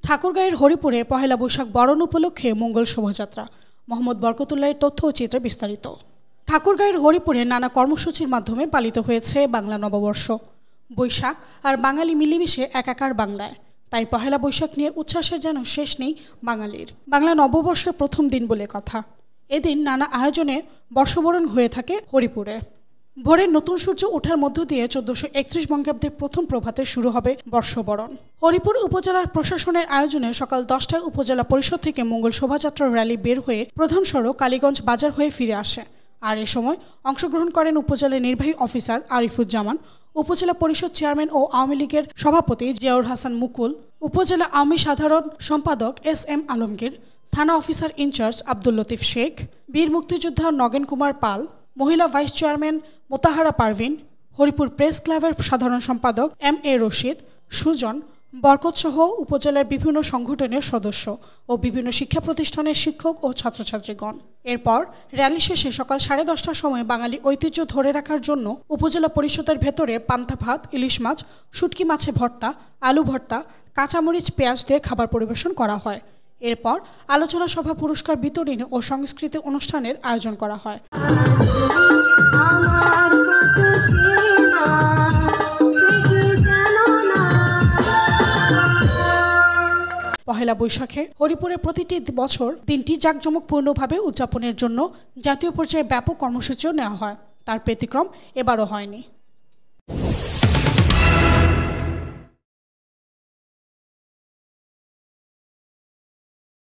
ঠাকুরগাঁয়ের হরিপুরে পহেলা বৈশাখ বরণ উপলক্ষে মঙ্গল শোভাযাত্রা। মোহাম্মদ বরকতুল্লাহের তথ্য ও চিত্রে বিস্তারিত। ঠাকুরগাঁয়ের হরিপুরে নানা কর্মসূচির মাধ্যমে পালিত হয়েছে বাংলা নববর্ষ। বৈশাখ আর বাঙালি মিলেমিশে একাকার বাংলায়, তাই পহেলা বৈশাখ নিয়ে উচ্ছ্বাসের যেন শেষ নেই বাঙালির। বাংলা নববর্ষের প্রথম দিন বলে কথা। এদিন নানা আয়োজনে বর্ষবরণ হয়ে থাকে হরিপুরে। ভোরের নতুন সূর্য ওঠার মধ্য দিয়ে 1431 বঙ্গাব্দের প্রথম প্রভাতে শুরু হবে বর্ষবরণ। হরিপুর উপজেলার প্রশাসনের আয়োজনে সকাল 10টায় উপজেলা পরিষদ থেকে মঙ্গল শোভাযাত্রার র্যালি বের হয়ে প্রধান সড়ক কালীগঞ্জ বাজার হয়ে ফিরে আসে। আর এ সময় অংশগ্রহণ করেন উপজেলা নির্বাহী অফিসার আরিফুজ্জামান, উপজেলা পরিষদ চেয়ারম্যান ও আওয়ামী লীগের সভাপতি জিয়াউর হাসান মুকুল, উপজেলা আওয়ামী সাধারণ সম্পাদক SM আলমগীর, থানা অফিসার ইনচার্জ আব্দুল লতিফ শেখ, বীর মুক্তিযোদ্ধা নগেন কুমার পাল, মহিলা vice chairman Motahara Parvin, Haripur press ক্লাবের সাধারণ সম্পাদক MA রশিদ, সুজন, বরকত সহ উপজেলার বিভিন্ন সংগঠনের সদস্য ও বিভিন্ন শিক্ষা প্রতিষ্ঠানের শিক্ষক ও ছাত্রছাত্রীগণ। এরপর র্যালি শেষে সকাল 10:30টার সময় বাঙালি ঐতিহ্য ধরে রাখার জন্য উপজেলা পরিষদের ভেতরে পান্তা ভাত, ইলিশ মাছ, শুটকি মাছে ভর্তা, আলু ভর্তা, কাঁচামরিচ, পেঁয়াজ দিয়ে খাবার পরিবেশন করা হয়। এরপর আলোচনা সভা, পুরস্কার বিতরণী ও সংস্কৃতি অনুষ্ঠানের আয়োজন করা হয়। পহেলা বৈশাখে হরিপুরে প্রতিটি বছর দিনটি জাঁকজমকপূর্ণভাবে উদযাপনের জন্য জাতীয় পর্যায়ে ব্যাপক কর্মসূচিও নেওয়া হয়। তার ব্যতিক্রম এবারও হয়নি।